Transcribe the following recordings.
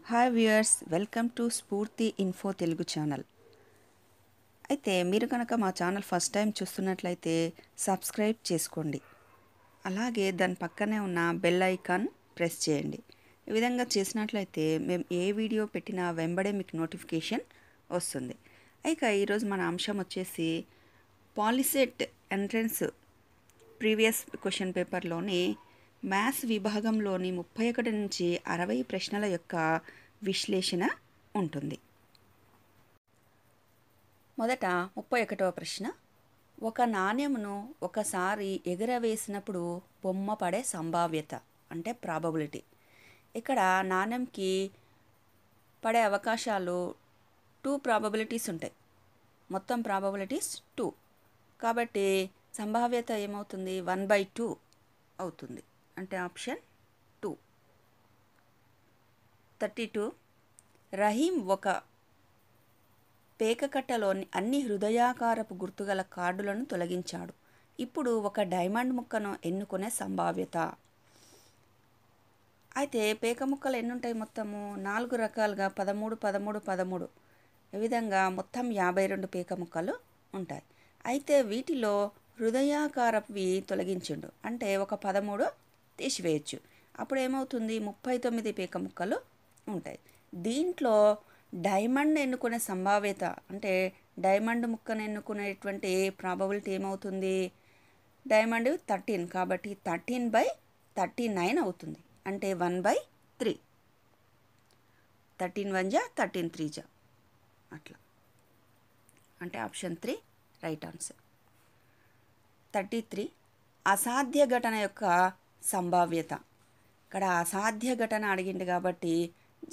Hi viewers, welcome to స్ఫూర్తి info Telugu channel. అయితే మీరు కనుక మా ఛానల్ ఫస్ట్ టైం చూస్తున్నట్లయితే సబ్స్క్రైబ్ చేసుకోండి. అలాగే దాని పక్కనే ఉన్న బెల్ ఐకాన్ ప్రెస్ చేయండి. ఈ విధంగా చేసినట్లయితే మేము ఏ వీడియో పెట్టినా వెంబడే మీకు నోటిఫికేషన్ వస్తుంది. ఇక ఈరోజు మన అంశం వచ్చేసి పాలిసెట్ ఎంట్రన్స్ ప్రీవియస్ క్వశ్చన్ పేపర్లోని మ్యాథ్స్ విభాగంలోని 31 నుంచి 60 ప్రశ్నల యొక్క విశ్లేషణ ఉంటుంది. మొదట 31వ ప్రశ్న, ఒక నాణ్యమును ఒకసారి ఎగురవేసినప్పుడు బొమ్మ పడే సంభావ్యత అంటే ప్రాబబిలిటీ. ఇక్కడ నాణ్యంకి పడే అవకాశాలు 2 ప్రాబబిలిటీస్ ఉంటాయి. మొత్తం ప్రాబబిలిటీస్ 2. కాబట్టి సంభావ్యత ఏమవుతుంది? 1/2 అవుతుంది. అంటే ఆప్షన్ 2. 32, రహీం ఒక పేకకట్టలోని అన్ని హృదయాకారపు గుర్తుగల కార్డులను తొలగించాడు. ఇప్పుడు ఒక డైమండ్ ముక్కను ఎన్నుకునే సంభావ్యత. అయితే పేక ముక్కలు ఎన్ని ఉంటాయి? మొత్తము 4 రకాలుగా 13, 13, 13 ఈ విధంగా మొత్తం 52 పేక ముక్కలు ఉంటాయి. అయితే వీటిలో హృదయాకారపువి తొలగించిండు అంటే ఒక 13 తీసివేయచ్చు. అప్పుడు ఏమవుతుంది? 39 పేక ముక్కలు ఉంటాయి. దీంట్లో డైమండ్ ఎన్నుకునే సంభావ్యత అంటే డైమండ్ ముక్కను ఎన్నుకునేటువంటి ప్రాబబిలిటీ ఏమవుతుంది? డైమండ్ 13 కాబట్టి 13/39 అవుతుంది. అంటే 1/3. 13 1 జా 13 3 జా అట్లా. అంటే ఆప్షన్ 3 రైట్ ఆన్సర్. 33, అసాధ్య ఘటన యొక్క సంభావ్యత. ఇక్కడ అసాధ్య ఘటన అడిగింది కాబట్టి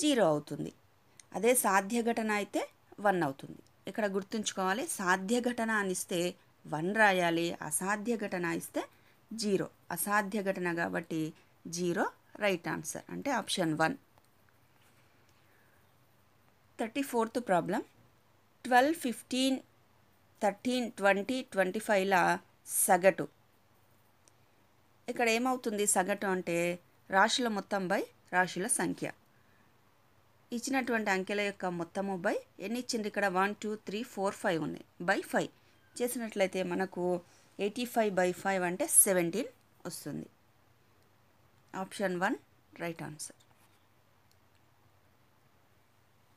0 అవుతుంది. అదే సాధ్య ఘటన అయితే 1 అవుతుంది. ఇక్కడ గుర్తుంచుకోవాలి, సాధ్య ఘటన అనిస్తే 1 రాయాలి, అసాధ్య ఘటన ఇస్తే 0. అసాధ్య ఘటన కాబట్టి 0 రైట్ ఆన్సర్. అంటే ఆప్షన్ 1. 34th ప్రాబ్లం, 12, 15, 13, 20, 25ల సగటు. ఇక్కడ ఏమవుతుంది? సగటు అంటే రాశుల మొత్తం బై రాశుల సంఖ్య. ఇచ్చినటువంటి అంకెల యొక్క మొత్తము బై ఎన్ని ఇచ్చింది? ఇక్కడ 1 2 3 4 5 ఉన్నాయి. బై 5 చేసినట్లయితే మనకు 85/5 అంటే 17 వస్తుంది. Option 1 right answer.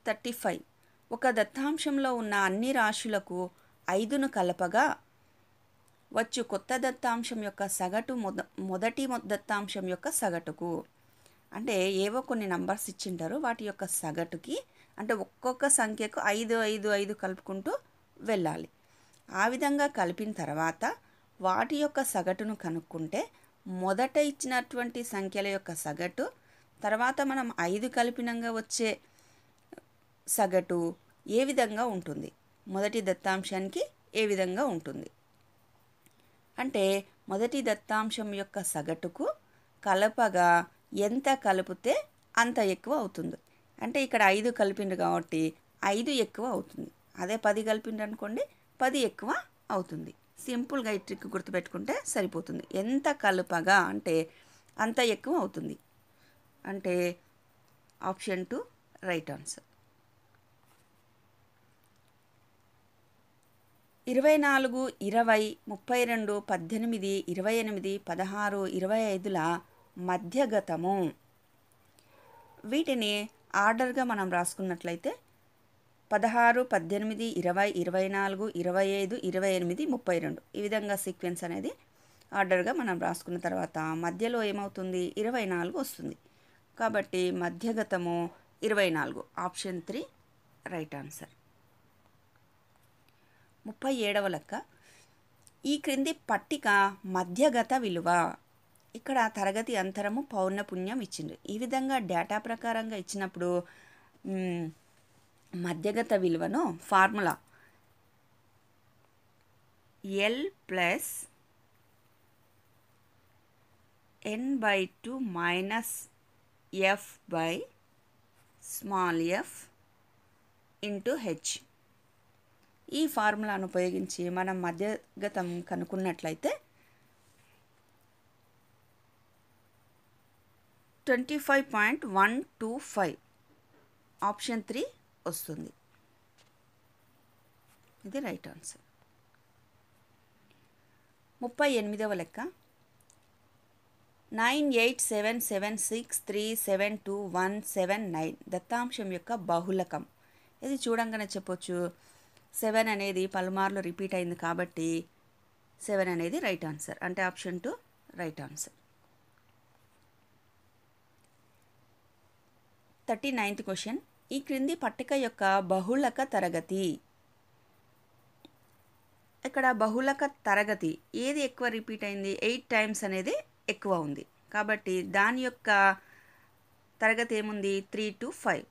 35, ఒక దత్తాంశంలో ఉన్న అన్ని రాశులకు 5ను కలపగా వచ్చు కొత్త దత్తాంశం యొక్క సగటు మొదటి దత్తాంశం యొక్క సగటుకు. అంటే ఏవో కొన్ని నంబర్స్ ఇచ్చింటారు, వాటి యొక్క సగటుకి అంటే ఒక్కొక్క సంఖ్యకు 5 5 5 కలుపుకుంటూ వెళ్ళాలి. ఆ విధంగా కలిపిన తర్వాత వాటి యొక్క సగటును కనుక్కుంటే మొదట ఇచ్చినటువంటి సంఖ్యల యొక్క సగటు, తర్వాత మనం 5 కలిపినంగా వచ్చే సగటు ఏ విధంగా ఉంటుంది, మొదటి దత్తాంశానికి ఏ విధంగా ఉంటుంది అంటే మొదటి దత్తాంశం యొక్క సగటుకు కలపగా ఎంత కలిపితే అంత ఎక్కువ అవుతుంది. అంటే ఇక్కడ 5 కలిపిండు కాబట్టి 5 ఎక్కువ అవుతుంది. అదే 10 కలిపిండు అనుకోండి 10 ఎక్కువ అవుతుంది. సింపుల్గా ఈ ట్రిక్ గుర్తుపెట్టుకుంటే సరిపోతుంది. ఎంత కలపగా అంటే అంత ఎక్కువ అవుతుంది. అంటే ఆప్షన్ 2 రైట్ ఆన్సర్. 24, 20, 32, 18, 28, 16, 25ల మధ్యగతము. వీటిని ఆర్డర్గా మనం రాసుకున్నట్లయితే 16, 18, 20, 24, 25, 28, 32 ఈ విధంగా సీక్వెన్స్ అనేది ఆర్డర్గా మనం రాసుకున్న తర్వాత మధ్యలో ఏమవుతుంది? 24 వస్తుంది. కాబట్టి మధ్యగతము 24. Option 3 right answer. 37వ లెక్క, ఈ క్రింది పట్టిక మధ్యగత విలువ. ఇక్కడ తరగతి అంతరము పౌర్ణపుణ్యం ఇచ్చింది. ఈ విధంగా డేటా ప్రకారంగా ఇచ్చినప్పుడు మధ్యగత విలువను formula L + n/2 - f/f × h ఈ ఫార్ములాను ఉపయోగించి మనం మధ్యగతం కనుక్కున్నట్లయితే 25.125 ఆప్షన్ 3 వస్తుంది. ఇది రైట్ ఆన్సర్. 38వ లెక్క 9877637217 దత్తాంశం యొక్క బహుళకం. ఇది చూడంగానే చెప్పొచ్చు 7 అనేది పలుమార్లు రిపీట్ అయింది కాబట్టి 7 అనేది రైట్ ఆన్సర్. అంటే option 2 right answer. 39th question. ఈ క్రింది పట్టిక యొక్క బహుళక తరగతి. ఇక్కడ బహుళక తరగతి ఏది ఎక్కువ రిపీట్ అయింది? 8 టైమ్స్ అనేది ఎక్కువ ఉంది కాబట్టి దాని యొక్క తరగతి ఏముంది? 3 to 5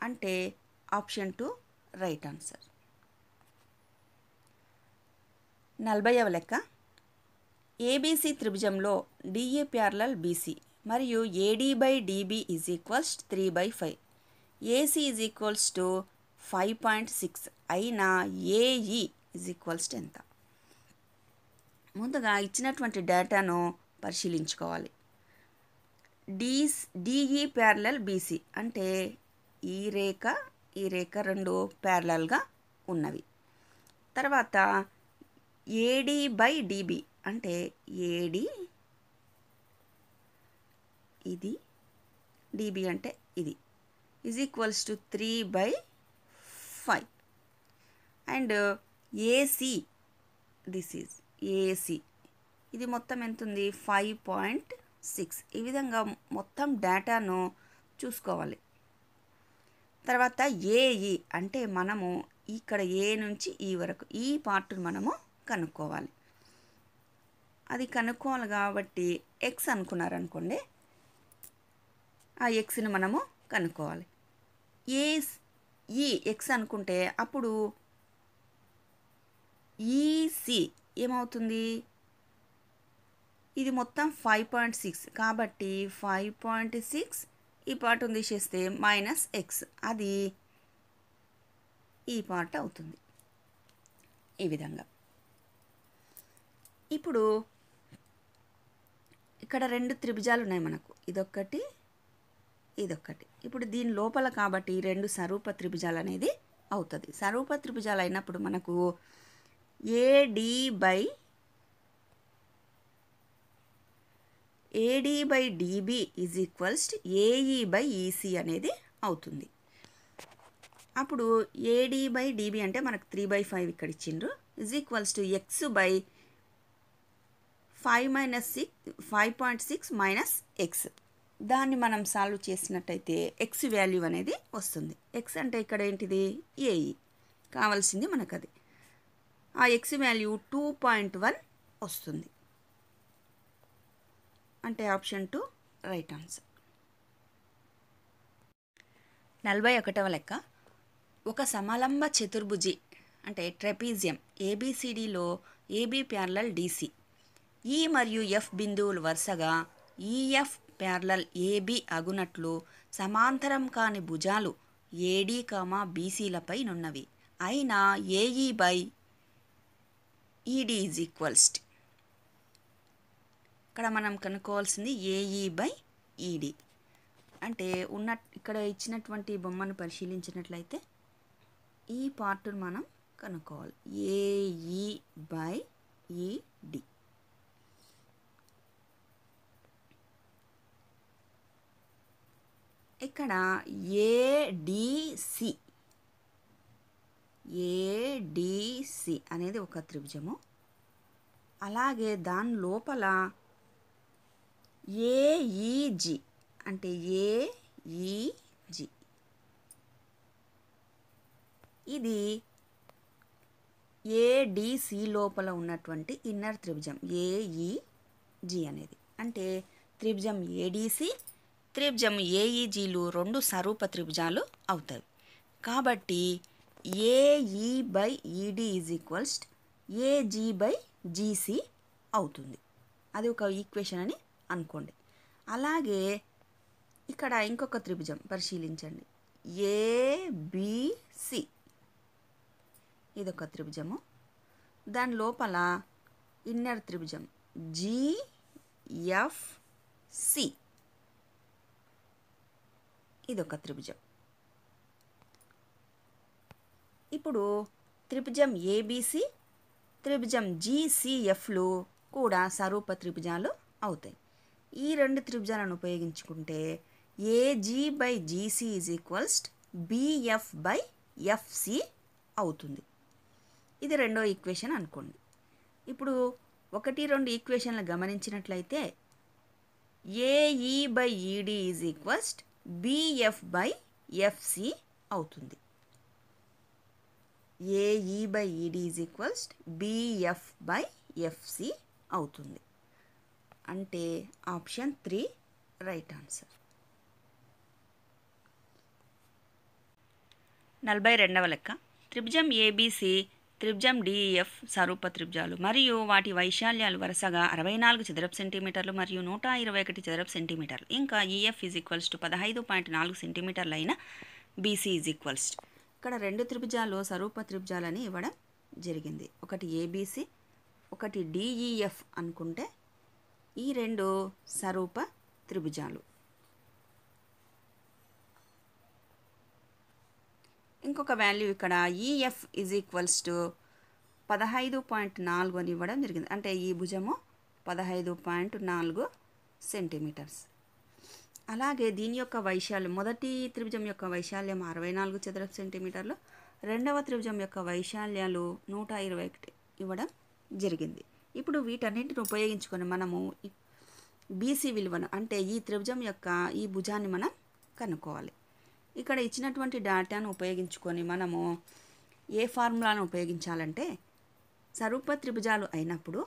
అంటే ఆప్షన్ 2 రైట్ ఆన్సర్. 40వ లెక్క ఏబీసీ త్రిభుజంలో డిఏ ప్యారలల్ బీసీ మరియు AD by DB is equals 3/5 AC is equals to 5.6 అయినా ఏఈ ఈజ్ ఈక్వల్స్ టు ఎంత? ముందుగా ఇచ్చినటువంటి డేటాను పరిశీలించుకోవాలి. డిఈ ప్యారలల్ బీసీ అంటే ఈ రేఖ రెండు ప్యారలల్గా ఉన్నవి. తర్వాత ఏడీ బై డిబి అంటే ఏడి ఇది, డిబి అంటే ఇది, is equals to 3/5 and AC this is AC ఇది మొత్తం ఎంత ఉంది? 5.6. ఈ విధంగా మొత్తం డేటాను చూసుకోవాలి. తర్వాత ఏఈ అంటే మనము ఇక్కడ ఏ నుంచి ఈ వరకు ఈ పార్ట్ను మనము కనుక్కోవాలి. అది కనుక్కోవాలి కాబట్టి ఎక్స్ అనుకున్నారనుకోండి, ఆ ఎక్స్ని మనము కనుక్కోవాలి. ఈ ఎక్స్ అనుకుంటే అప్పుడు ఈసి ఏమవుతుంది? ఇది మొత్తం 5.6 కాబట్టి 5.6 ఈ పార్ట్ని తీసేస్తే -x అది ఈ పార్ట్ అవుతుంది. ఈ విధంగా ఇప్పుడు ఇక్కడ రెండు త్రిభుజాలు ఉన్నాయి మనకు, ఇదొక్కటి ఇదొక్కటి. ఇప్పుడు దీని లోపల కాబట్టి రెండు సరూప త్రిభుజాలు అనేది అవుతుంది. సరూప త్రిభుజాలు అయినప్పుడు మనకు ఏడీ by DB is equals AE by EC అనేది అవుతుంది. అప్పుడు ఏడీ బై డిబి అంటే మనకు 3/5 ఇక్కడ ఇచ్చిండ్రు, is equals to X by 5.6 minus X. దాన్ని మనం సాల్వ్ చేసినట్టయితే ఎక్స్ వాల్యూ అనేది వస్తుంది. ఎక్స్ అంటే ఇక్కడ ఏంటిది? ఏఈ కావాల్సింది మనకు అది. ఆ ఎక్స్ వాల్యూ 2.1 వస్తుంది. అంటే ఆప్షన్ 2 రైట్ ఆన్సర్. 41వ లెక్క ఒక సమలంబ చతుర్భుజి అంటే ట్రెపీజియం ఏబిసిడిలో ఏబి ప్యారలల్ డిసి, ఈ మరియు ఎఫ్ బిందువులు వరుసగా ఈఎఫ్ ప్యారలల్ ఏబి అగునట్లు సమాంతరం కాని భుజాలు ఏడి, బీసీలపై నున్నవి అయినా AE by ED is equals. ఇక్కడ మనం కనుక్కోవాల్సింది ఏఈ బై ఈడి. అంటే ఇక్కడ ఇచ్చినటువంటి బొమ్మను పరిశీలించినట్లయితే ఈ పార్ట్ను మనం కనుక్కోవాలి. ఏఈ బై ఈడి. ఇక్కడ ఏడిసి అనేది ఒక త్రిభుజము. అలాగే దాని లోపల ఏఈజి అంటే ఏఈజి ఇది ఏడిసి లోపల ఉన్నటువంటి ఇన్నర్ త్రిభుజం ఏఈజి అనేది. అంటే త్రిభుజం ఏడిసి త్రిభుజం ఏఈజీలు రెండు సరూప త్రిభుజాలు అవుతాయి. కాబట్టి AE by ED is equals AG by GC అవుతుంది. అది ఒక ఈక్వేషన్ అని అనుకోండి. అలాగే ఇక్కడ ఇంకొక త్రిభుజం పరిశీలించండి, ఏబిసి ఇదొక త్రిభుజము. దాని లోపల ఇన్నర్ త్రిభుజం జిఎఫ్సి ఇదొక త్రిభుజం. ఇప్పుడు త్రిభుజం ఏబిసి, త్రిభుజం జీసీఎఫ్లు కూడా సరూప త్రిభుజాలు అవుతాయి. ఈ రెండు త్రిభుజాలను ఉపయోగించుకుంటే AG by GC is equals BF by FC అవుతుంది. ఇది రెండో ఈక్వేషన్ అనుకోండి. ఇప్పుడు 1, 2 ఈక్వేషన్లు గమనించినట్లయితే AE by ED is equals BF by FC అవుతుంది. AE by ED is equals BF by FC అవుతుంది. అంటే ఆప్షన్ 3 రైట్ ఆన్సర్. 42వ లెక్క. త్రిభుజం ఏబిసి, త్రిభుజం డిఈఎఫ్ సరూప త్రిభుజాలు మరియు వాటి వైశాల్యాలు వరుసగా 64 చదరపు సెంటీమీటర్లు మరియు 121 చదరపు సెంటీమీటర్లు. ఇంకా ఈఎఫ్ ఈజ్ ఈక్వల్స్ టు 15.4 సెంటీమీటర్లు అయిన బీసీ ఈజ్ ఈక్వల్స్. ఇక్కడ రెండు త్రిభుజాలు సరూప త్రిభుజాలని ఇవ్వడం జరిగింది. ఒకటి ఏబిసి, ఒకటి డిఈఎఫ్ అనుకుంటే ఈ రెండు సరూప త్రిభుజాలు. ఇంకొక వాల్యూ ఇక్కడ ఈఎఫ్ ఈజ్ ఈక్వల్స్ టు 15.4 అని ఇవ్వడం జరిగింది. అంటే ఈ భుజము 15.4 సెంటీమీటర్స్. అలాగే దీని యొక్క వైశాల్యం, మొదటి త్రిభుజం యొక్క వైశాల్యం 64 చదరపు సెంటీమీటర్లు, రెండవ త్రిభుజం యొక్క వైశాల్యాలు 121 ఇవ్వడం జరిగింది. ఇప్పుడు వీటన్నింటిని ఉపయోగించుకొని మనము బీసీ విలువను, అంటే ఈ త్రిభుజం యొక్క ఈ భుజాన్ని మనం కనుక్కోవాలి. ఇక్కడ ఇచ్చినటువంటి డేటాను ఉపయోగించుకొని మనము ఏ ఫార్ములాను ఉపయోగించాలంటే, సరూప త్రిభుజాలు అయినప్పుడు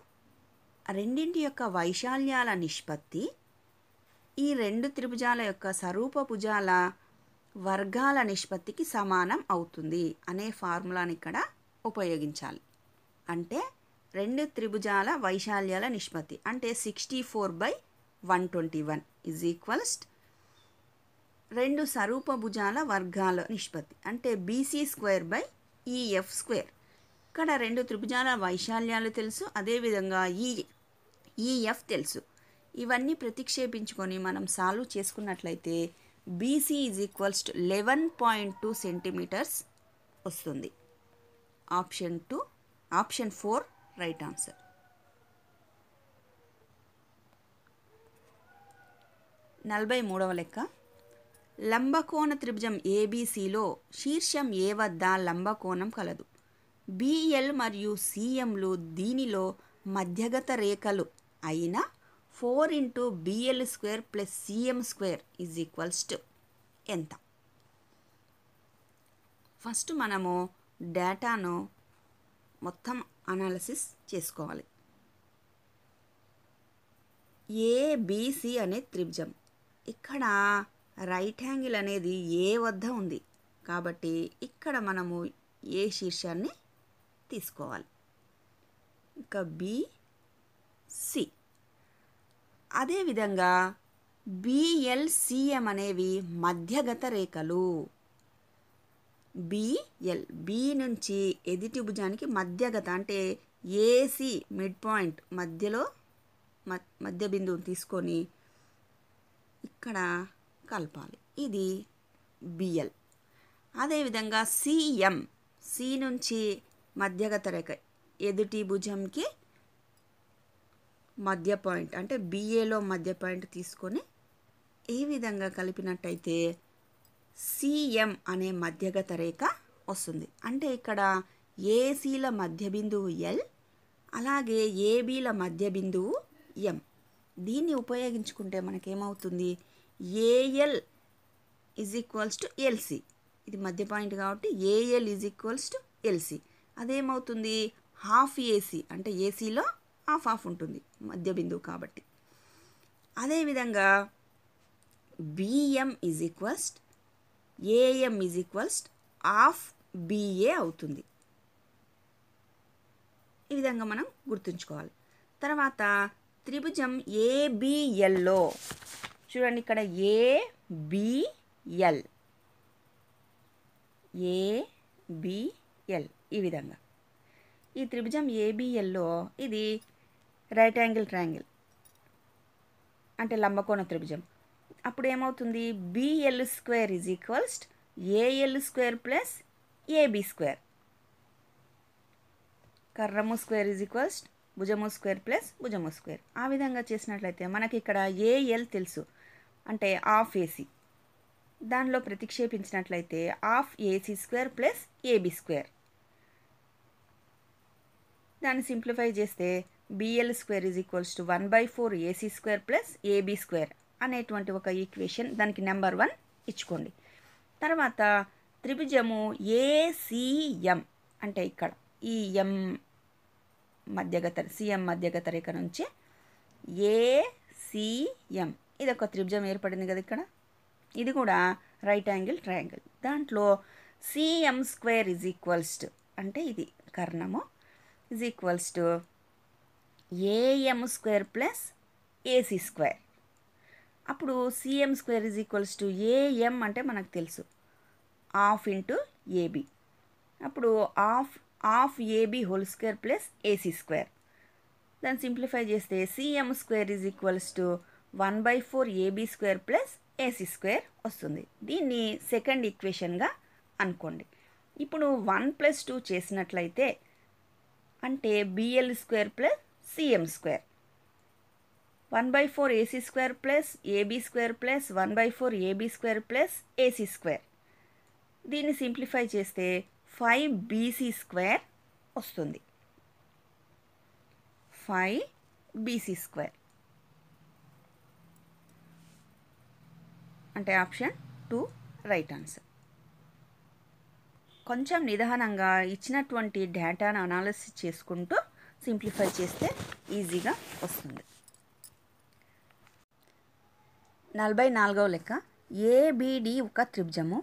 రెండింటి యొక్క వైశాల్యాల నిష్పత్తి ఈ రెండు త్రిభుజాల యొక్క సరూప భుజాల వర్గాల నిష్పత్తికి సమానం అవుతుంది అనే ఫార్ములాని ఇక్కడ ఉపయోగించాలి. అంటే రెండు త్రిభుజాల వైశాల్యాల నిష్పత్తి అంటే 64/121 ఈజ్ ఈక్వల్స్ రెండు సరూప భుజాల వర్గాల నిష్పత్తి అంటే BC square by EF square. ఇక్కడ రెండు త్రిభుజాల వైశాల్యాలు తెలుసు, అదేవిధంగా ఈఎఫ్ తెలుసు. ఇవన్నీ ప్రతిక్షేపించుకొని మనం సాల్వ్ చేసుకున్నట్లయితే BC is equals to 11.2 centimetres వస్తుంది. Option 4 right answer. 43వ లెక్క. లంబకోణ త్రిభుజం ఏబిసిలో శీర్షం ఏ వద్ద లంబకోణం కలదు. బిఎల్ మరియు సిఎంలు దీనిలో మధ్యగత రేఖలు అయిన 4 × BL² + CM² is equals to ఎంత? ఫస్ట్ మనము డేటాను మొత్తం అనాలిసిస్ చేసుకోవాలి. ఏబిసి అనే త్రిభుజం, ఇక్కడ రైట్ యాంగిల్ అనేది ఏ వద్ద ఉంది కాబట్టి ఇక్కడ మనము ఏ శీర్షాన్ని తీసుకోవాలి. ఇంకా బిసి, అదేవిధంగా బిఎల్సిఎం అనేవి మధ్యగత రేఖలు. బి నుంచి ఎదుటి భుజానికి మధ్యగత అంటే ఏసి మిడ్ పాయింట్ మధ్యలో మధ్య బిందువుని తీసుకొని ఇక్కడ కలపాలి. ఇది బిఎల్. అదేవిధంగా సిఎం, సి నుంచి మధ్యగత రేఖ ఎదుటి భుజంకి మధ్య పాయింట్ అంటే బిఏలో మధ్య పాయింట్ తీసుకొని ఈ విధంగా కలిపినట్టయితే సిఎం అనే మధ్యగత రేఖ వస్తుంది. అంటే ఇక్కడ ఏసీల మధ్య బిందువు ఎల్, అలాగే ఏబీల మధ్య బిందువు ఎం. దీన్ని ఉపయోగించుకుంటే మనకేమవుతుంది, AL is equals to LC. ఇది మధ్య పాయింట్ కాబట్టి AL is equals to LC. అదేమవుతుంది, హాఫ్ ఏసీ అంటే ఏసీలో హాఫ్ ఉంటుంది మధ్య బిందువు కాబట్టి. అదేవిధంగా BM is equals AM is equals half BA అవుతుంది. ఈ విధంగా మనం గుర్తుంచుకోవాలి. తర్వాత త్రిభుజం ఏబిఎల్లో చూడండి, ఇక్కడ ఏబిఎల్ ఈ విధంగా ఈ త్రిభుజం ఏబిఎల్లో ఇది రైట్ యాంగిల్ ట్రయాంగిల్ అంటే లంబకోణ త్రిభుజం. అప్పుడు ఏమవుతుంది, BL is equals AL + AB. కర్రము స్క్వేర్ ఈజ్ ఈక్వల్స్ భుజము స్క్వేర్ ప్లస్ భుజము స్క్వేర్. ఆ విధంగా చేసినట్లయితే మనకి ఇక్కడ ఏఎల్ తెలుసు, అంటే హాఫ్ ఏసీ. దానిలో ప్రతిక్షేపించినట్లయితే half AC square plus AB square. దాన్ని సింప్లిఫై చేస్తే BL square is equals to 1/4 AC square plus AB square అనేటువంటి ఒక ఈక్వేషన్, దానికి నెంబర్ 1 ఇచ్చుకోండి. తర్వాత త్రిభుజము ఏసీఎం, అంటే ఇక్కడ ఈ ఎం మధ్యగత సిఎం మధ్యగత రేఖ నుంచి ఏసీఎం ఇది ఒక త్రిభుజం ఏర్పడింది కదా ఇక్కడ. ఇది కూడా రైట్ యాంగిల్ ట్రయాంగిల్. దాంట్లో CM square is equals to, అంటే ఇది కర్ణము, is equals to AM square plus AC square. అప్పుడు CM square is equals to AM అంటే మనకు తెలుసు హాఫ్ ఇంటూ ఏబీ. అప్పుడు half AB whole square plus AC square. దాన్ని సింప్లిఫై చేస్తే CM square is equals to 1/4 AB square plus AC square వస్తుంది. దీన్ని second ఈక్వేషన్గా అనుకోండి. ఇప్పుడు 1 + 2 చేసినట్లయితే అంటే BL square plus CM square, 1/4 AC square plus AB square plus 1/4 AB square plus AC square. దీన్ని simplify చేస్తే 5 బీసీ స్క్వేర్ వస్తుంది. 5 బీసీ స్క్వేర్ అంటే ఆప్షన్ 2 రైట్ ఆన్సర్. కొంచెం నిదానంగా ఇచ్చినటువంటి డేటాను అనాలిసిస్ చేసుకుంటూ సింప్లిఫై చేస్తే ఈజీగా వస్తుంది. 44వ లెక్క. ఏబిడి ఒక త్రిభుజము.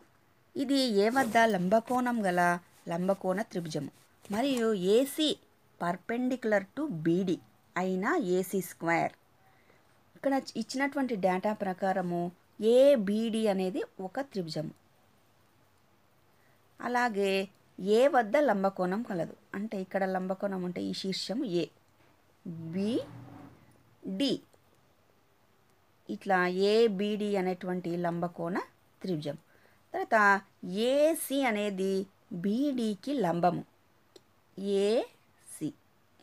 ఇది ఏ వద్ద లంబకోణం గల లంబకోణ త్రిభుజము మరియు ఏసీ పర్పెండిక్యులర్ టు బీడి అయిన ఏసీ స్క్వేర్. ఇక్కడ ఇచ్చినటువంటి డేటా ప్రకారము ఏబిడి అనేది ఒక త్రిభుజము. అలాగే ఏ వద్ద లంబకోణం కలదు, అంటే ఇక్కడ లంబకోణం అంటే ఈ శీర్షము ఏ, బి, డి, ఇట్లా ఏబిడి అనేటువంటి లంబకోణ త్రిభుజం. తర్వాత ఏసి అనేది బీడీకి లంబము, ఏసి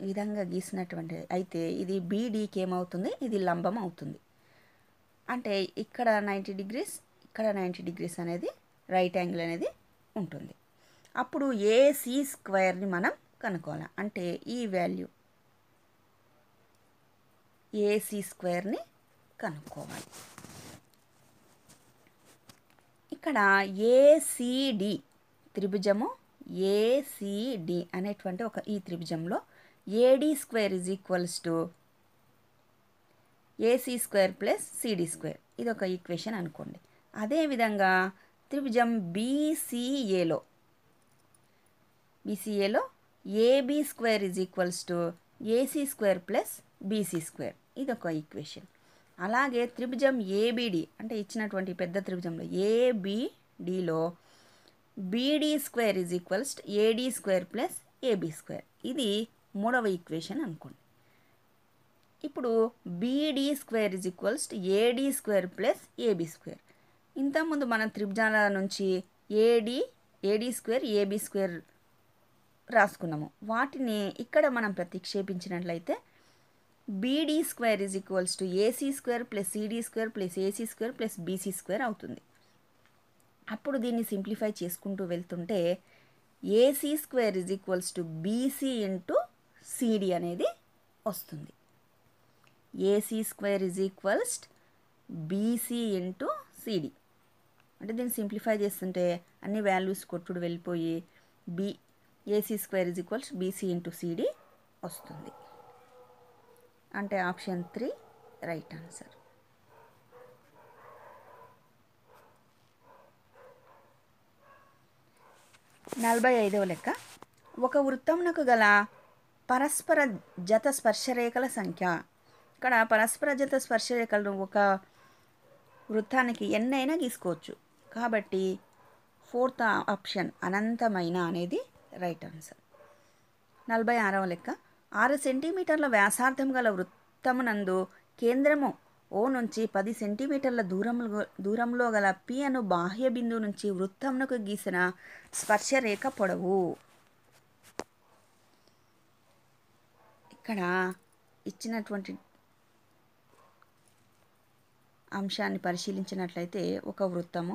ఈ విధంగా గీసినటువంటి అయితే ఇది బీడీకి ఏమవుతుంది, ఇది లంబం అవుతుంది. అంటే ఇక్కడ 90 డిగ్రీస్, ఇక్కడ 90 డిగ్రీస్ అనేది రైట్ యాంగిల్ అనేది ఉంటుంది. అప్పుడు ఏసీ స్క్వేర్ని మనం కనుక్కోవాలి. అంటే ఈ వాల్యూ ఏసీ స్క్వేర్ని కనుక్కోవాలి. ఇక్కడ ఏసీడి త్రిభుజము, ఏసీడి అనేటువంటి ఒక ఈ త్రిభుజంలో AD square is equals to AC square plus CD square, ఇది ఒక ఈక్వేషన్ అనుకోండి. అదేవిధంగా త్రిభుజం బీసీఏలో AB square is equals to AC square plus BC square, ఇది ఒక ఈక్వేషన్. అలాగే త్రిభుజం ఏబిడి అంటే ఇచ్చినటువంటి పెద్ద త్రిభుజంలో ఏబిడిలో BD square is equals to AD square plus AB square, ఇది మూడవ ఈక్వేషన్ అనుకోండి. ఇప్పుడు BD square is equals to AD square plus AB square. ఇంతకుముందు మనం త్రిభుజాల నుంచి ఏడీ స్క్వేర్ ఏబీ స్క్వేర్ రాసుకున్నాము. వాటిని ఇక్కడ మనం ప్రతిక్షేపించినట్లయితే BD square is equals to AC square plus CD square plus AC square plus BC square అవుతుంది. అప్పుడు దీన్ని సింప్లిఫై చేసుకుంటూ వెళ్తుంటే AC square is equals to BC into CD అనేది వస్తుంది. AC square is equals BC into CD అంటే దీన్ని simplify చేస్తుంటే అన్ని వాల్యూస్ కొట్టుడు వెళ్ళిపోయి AC square is equals BC into CD వస్తుంది. అంటే ఆప్షన్ 3 రైట్ ఆన్సర్. నలభై 45వ లెక్క. ఒక వృత్తమునకు గల పరస్పర జత స్పర్శరేఖల సంఖ్య. ఇక్కడ పరస్పర జత స్పర్శరేఖలు ఒక వృత్తానికి ఎన్నైనా గీసుకోవచ్చు. కాబట్టి 4th ఆప్షన్ అనంతమైన అనేది రైట్ ఆన్సర్. 46వ లెక్క. 6 సెంటీమీటర్ల వ్యాసార్థం గల వృత్తమునందు కేంద్రము ఓ నుంచి 10 సెంటీమీటర్ల దూరంలో గల పి అను బాహ్య బిందువు నుంచి వృత్తమునకు గీసిన స్పర్శరేఖ పొడవు. ఇక్కడ ఇచ్చినటువంటి అంశాన్ని పరిశీలించినట్లయితే ఒక వృత్తము,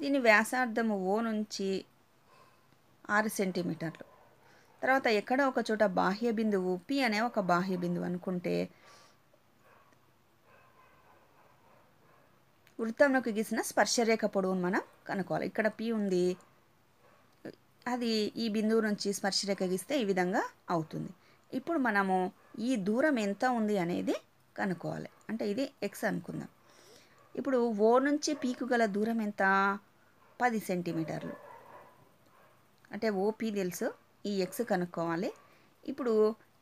దీని వ్యాసార్థము O నుంచి 6 సెంటీమీటర్లు. తర్వాత ఎక్కడ ఒక చోట బాహ్య బిందువు P అనే ఒక బాహ్య బిందువు అనుకుంటే వృత్తంలోకి గీసిన స్పర్శరేఖ పొడవును మనం కనుక్కోవాలి. ఇక్కడ P ఉంది, అది ఈ బిందువు నుంచి స్పర్శరేఖ గీస్తే ఈ విధంగా అవుతుంది. ఇప్పుడు మనము ఈ దూరం ఎంత ఉంది అనేది కనుక్కోవాలి. అంటే ఇది x అనుకుందాం. ఇప్పుడు O నుంచి Pకు గల దూరం ఎంత? 10 సెంటీమీటర్లు. అంటే OP తెలుసు, ఈ x కనుక్కోవాలి. ఇప్పుడు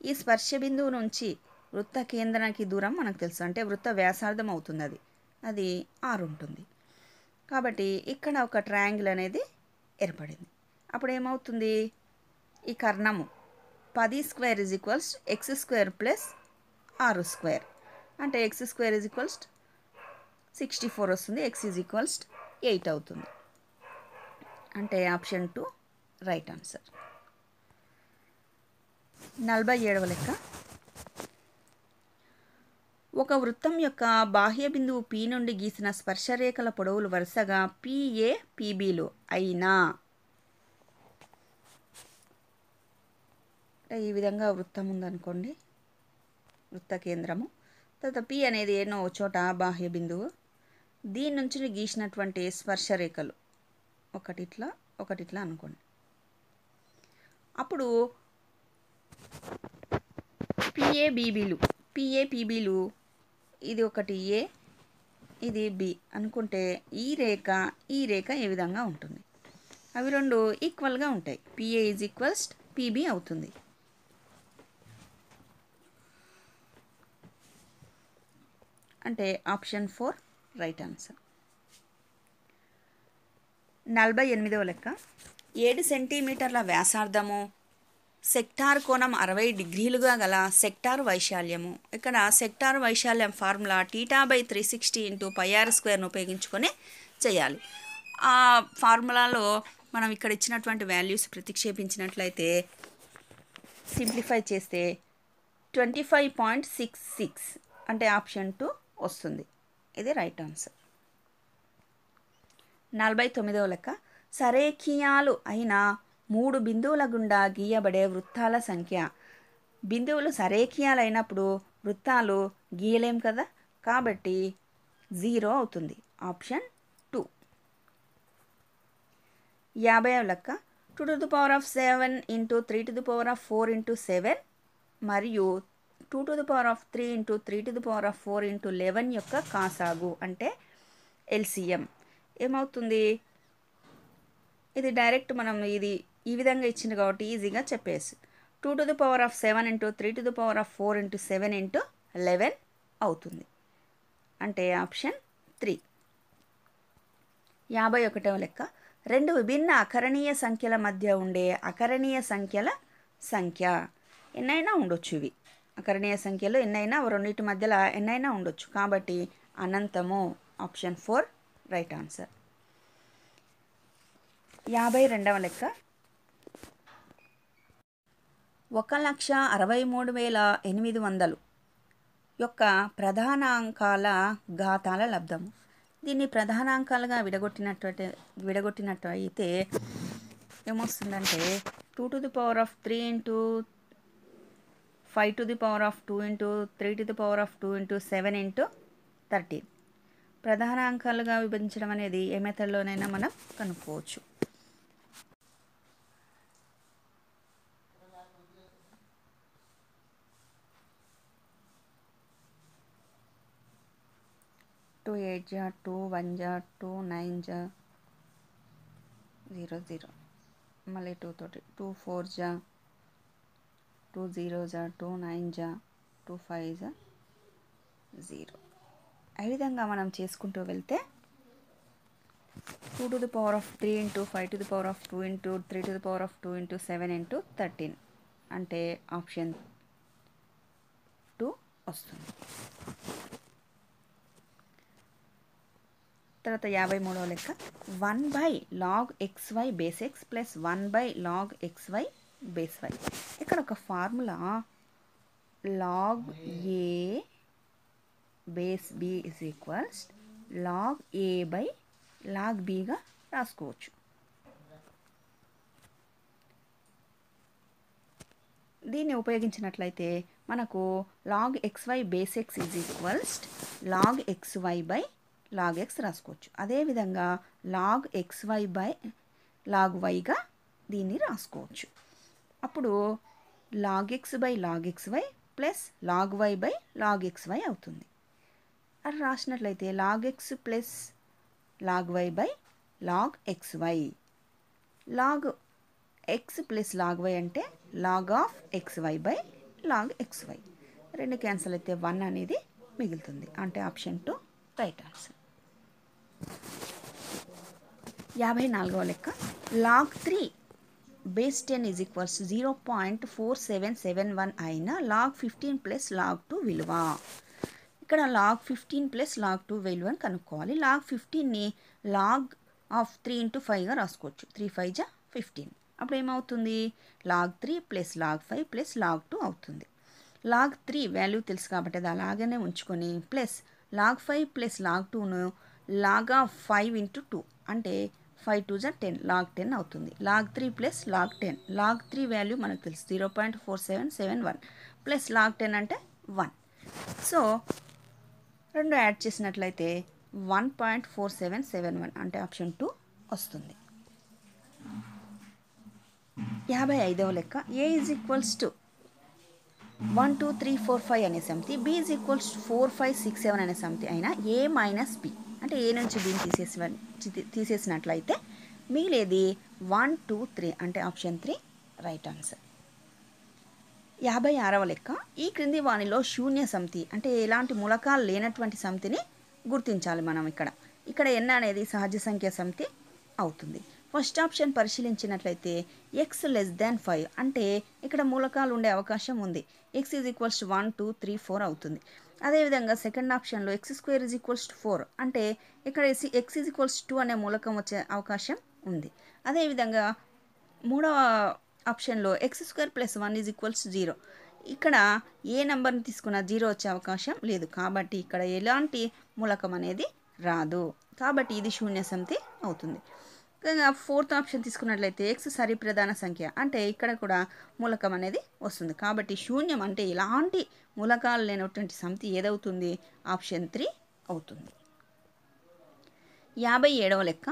ఈ స్పర్శ బిందువు నుంచి వృత్త కేంద్రానికి దూరం మనకు తెలుసు, అంటే వృత్త వ్యాసార్థం అవుతుంది, అది 6 ఉంటుంది. కాబట్టి ఇక్కడ ఒక ట్రయాంగిల్ అనేది ఏర్పడింది. అప్పుడు ఏమవుతుంది? ఈ కర్ణము 10 స్క్వేర్ = x² + 6 స్క్వేర్, అంటే x² = 64 వస్తుంది, x = 8 అవుతుంది. అంటే ఆప్షన్ 2 రైట్ ఆన్సర్. 47వ లెక్క. ఒక వృత్తం యొక్క బాహ్య బిందువు P నుండి గీసిన స్పర్శరేఖల పొడవులు వరుసగా PA, PBలు అయినా, ఈ విధంగా వృత్తం ఉందనుకోండి, వృత్త కేంద్రము, తర్వాత P అనేది ఏనో చోట బాహ్య బిందువు, దీని నుంచి గీసినటువంటి స్పర్శరేఖలు ఒకటిట్లా ఒకటిట్లా అనుకోండి. అప్పుడు PA, PBలు ఇది ఒకటి A, ఇది B అనుకుంటే ఈ రేఖ ఏ విధంగా ఉంటుంది? అవి రెండు ఈక్వల్గా ఉంటాయి. PA = PB అవుతుంది. అంటే ఆప్షన్ 4 రైట్ ఆన్సర్. 48వ లెక్క. 7 సెంటీమీటర్ల వ్యాసార్థము, సెక్టార్ కోణం 60 డిగ్రీలుగా గల సెక్టార్ వైశాల్యము. ఇక్కడ సెక్టార్ వైశాల్యం ఫార్ములా θ/360 × πr² ఉపయోగించుకొని చేయాలి. ఆ ఫార్ములాలో మనం ఇక్కడ ఇచ్చినటువంటి వాల్యూస్ ప్రతిక్షేపించినట్లయితే సింప్లిఫై చేస్తే 25.66 అంటే ఆప్షన్ 2 వస్తుంది. ఇది రైట్ ఆన్సర్. 49వ లెక్క. సరేఖీయాలు అయిన 3 బిందువుల గుండా గీయబడే వృత్తాల సంఖ్య. బిందువులు సరేఖీయాలు అయినప్పుడు వృత్తాలు గీయలేం కదా, కాబట్టి 0 అవుతుంది. ఆప్షన్ 2. 50వ లెక్క. 2⁷ × 3⁴ × 7 మరియు 2⁵ × 3⁴ × 11 యొక్క కాసాగు అంటే LCM ఏమవుతుంది? ఇది డైరెక్ట్ మనం ఇది ఈ విధంగా ఇచ్చింది కాబట్టి ఈజీగా చెప్పేసి 2⁷ × 3⁴ × 7 × 11 అవుతుంది. అంటే ఆప్షన్ 3. 51వ లెక్క. 2 విభిన్న అకరణీయ సంఖ్యల మధ్య ఉండే అకరణీయ సంఖ్యల సంఖ్య. ఎన్నైనా ఉండొచ్చు, ఇవి అకరణీయ సంఖ్యలు ఎన్నైనా, రెండింటి మధ్యలో ఎన్నైనా ఉండొచ్చు, కాబట్టి అనంతము. Option 4 right answer. 52వ లెక్క. 1,63,800 యొక్క ప్రధానాంకాల ఘాతాల లబ్ధము. దీన్ని ప్రధానాంకాలుగా విడగొట్టినట్టయితే ఏమొస్తుందంటే 2⁵ × 5⁵ × 2 × 3⁵ × 7 × 13. ప్రధానాంకాలుగా విభజించడం అనేది ఏ మెథడ్లోనైనా మనం కనుక్కోవచ్చు. టూ 8 జా, 2 1 జా, 2 9 జా, 0 0, మళ్ళీ 2 తోటి 2 4 జా, 2 0 జా, 2 9 జా, 2 5 జా, 0. ఈ విధంగా మనం చేసుకుంటూ వెళ్తే 2⁵ × 3 × 5⁵ × 2 × 3⁵ × 2 × 7 × 13 అంటే ఆప్షన్ 2 వస్తుంది. తర్వాత 53వ లెక్క 1/log xy base x plus 1/log xy base y. ఇక్కడ ఒక formula log a base b is equals log a by log bగా రాసుకోవచ్చు. దీన్ని ఉపయోగించినట్లయితే మనకు log xy base x is equals log xy by log x రాసుకోవచ్చు. అదేవిధంగా log xy by log yగా దీన్ని రాసుకోవచ్చు. అప్పుడు log x by log xy plus log y by log xy అవుతుంది. అది రాసినట్లయితే log x plus log y by log xy. log x plus log y అంటే log of xy by log xy. రెండు cancel అయితే 1 అనేది మిగులుతుంది. అంటే option 2 right answer. 54వ లెక్క log 3 base 10 is equals 0.4771 అయిన log 15 ప్లస్ log 2 విలువ. ఇక్కడ log 15 ప్లస్ log 2 విలువని కనుక్కోవాలి. log 15ని log ఆఫ్ 3 into 5గా రాసుకోవచ్చు. 3 5 జా 15. అప్పుడు ఏమవుతుంది log 3 plus log 5 plus log 2 అవుతుంది. log 3 వాల్యూ తెలుసు కాబట్టి అది అలాగనే ఉంచుకొని plus log 5 plus log 2ను log of 5 into 2 అంటే 5 2 జా 10 log 10 అవుతుంది. log 3 plus log 10 log 3 value మనకు తెలుసు 0.4771 ప్లస్ log 10 అంటే 1. సో రెండు యాడ్ చేసినట్లయితే 1.4771 అంటే ఆప్షన్ 2 వస్తుంది. 55వ లెక్క a ఈజ్ ఈక్వల్స్ టు 1 2 3 4 5 అనే సమితి, b ఈజ్ ఈక్వల్స్ 4 5 6 7 అనే సమితి అయినా a మైనస్ b అంటే a నుంచి bని తీసేసినట్లయితే మిగిలేది 1 2 3 అంటే ఆప్షన్ 3 రైట్ ఆన్సర్. 56వ లెక్క ఈ క్రింది వానిలో శూన్య సమితి అంటే ఎలాంటి మూలకాలు లేనటువంటి సమితిని గుర్తించాలి మనం. ఇక్కడ n అనేది సహజ సంఖ్య సమితి అవుతుంది. ఫస్ట్ ఆప్షన్ పరిశీలించినట్లయితే x లెస్ దాన్ 5 అంటే ఇక్కడ మూలకాలు ఉండే అవకాశం ఉంది. x ఈజ్ ఈక్వల్స్ 1 2 3 4 అవుతుంది. అదేవిధంగా సెకండ్ ఆప్షన్లో x² ఈజ్ ఈక్వల్స్ 4 అంటే ఇక్కడ x ఈజ్ ఈక్వల్స్ 2 అనే మూలకం వచ్చే అవకాశం ఉంది. అదేవిధంగా మూడవ ఆప్షన్లో x² ప్లస్ 1 ఈజ్ ఈక్వల్స్ 0 ఇక్కడ ఏ నెంబర్ని తీసుకున్నా 0 వచ్చే అవకాశం లేదు. కాబట్టి ఇక్కడ ఎలాంటి మూలకం అనేది రాదు. కాబట్టి ఇది శూన్య సమితి అవుతుంది. ఫోర్త్ ఆప్షన్ తీసుకున్నట్లయితే x సరిప్రధాన సంఖ్య అంటే ఇక్కడ కూడా మూలకం అనేది వస్తుంది. కాబట్టి శూన్యం అంటే ఎలాంటి మూలకాలు లేనటువంటి సమితి ఏదవుతుంది ఆప్షన్ 3 అవుతుంది. 57వ లెక్క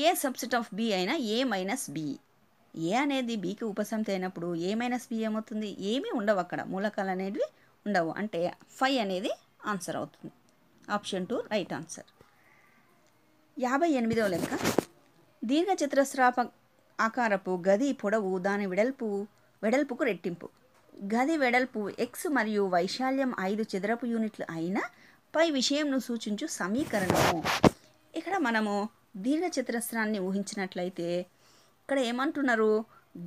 ఏ సబ్సెట్ ఆఫ్ b అయినా a మైనస్ b. ఏ అనేది bకి ఉపసమితి అయినప్పుడు a మైనస్ b ఏమవుతుంది ఏమీ ఉండవు, అక్కడ మూలకాలు అనేవి ఉండవు. అంటే 5 అనేది ఆన్సర్ అవుతుంది. Option 2 right answer. 58వ లెక్క దీర్ఘచతురస్రాప ఆకారపు గది పొడవు దాని వెడల్పుకు రెట్టింపు. గది వెడల్పు x మరియు వైశాల్యం 5 చదరపు యూనిట్లు అయిన పై విషయంను సూచించు సమీకరణము. ఇక్కడ మనము దీర్ఘచతురస్రాన్ని ఊహించినట్లయితే ఇక్కడ ఏమంటున్నారు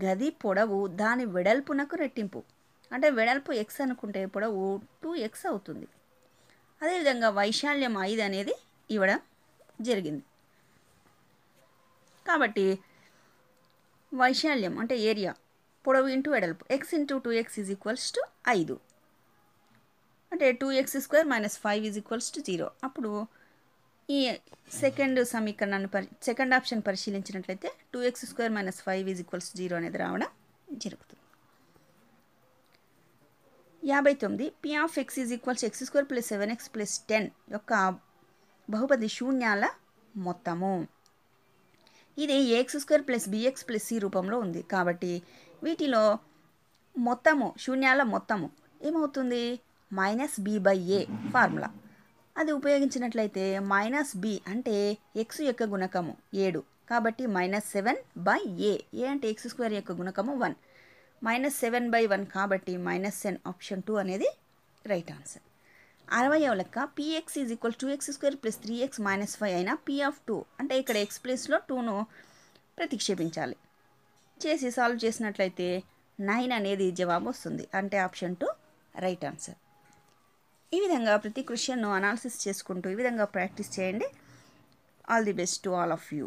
గది పొడవు దాని వెడల్పునకు రెట్టింపు అంటే వెడల్పు x అనుకుంటే పొడవు 2x అవుతుంది. అదేవిధంగా వైశాల్యం 5 అనేది ఇవ్వడం జరిగింది. కాబట్టి వైశాల్యం అంటే ఏరియా పొడవు ఇంటూ వెడల్పు x into 2x is equals to 5 అంటే 2x² minus 5 is equals to 0. అప్పుడు ఈ సెకండ్ ఆప్షన్ పరిశీలించినట్లయితే 2x² మైనస్ 5 ఈజ్ ఈక్వల్స్ 0 అనేది రావడం జరుగుతుంది. 59 p of x is equals x² plus 7x plus 10 యొక్క బహుపది శూన్యాల మొత్తము. ఇది ax² plus bx plus c రూపంలో ఉంది. కాబట్టి వీటిలో మొత్తము శూన్యాల మొత్తము ఏమవుతుంది minus b by a formula అది ఉపయోగించినట్లయితే మైనస్ b అంటే x యొక్క గుణకము 7 కాబట్టి మైనస్ 7 బై a అంటే x² యొక్క గుణకము 1 మైనస్ 7 బై 1 కాబట్టి మైనస్ 10 ఆప్షన్ 2 అనేది రైట్ ఆన్సర్. 60వ లెక్క px is equal 2x² plus 3x minus 5 అయినా p ఆఫ్ 2 అంటే ఇక్కడ x ప్లేస్లో 2ను ప్రతిక్షేపించాలి. చేసి సాల్వ్ చేసినట్లయితే 9 అనేది జవాబు వస్తుంది. అంటే ఆప్షన్ 2 రైట్ ఆన్సర్. ఈ విధంగా ప్రతి క్వశ్చన్ను అనాలిసిస్ చేసుకుంటూ ఈ విధంగా ప్రాక్టీస్ చేయండి. All the best to all of you.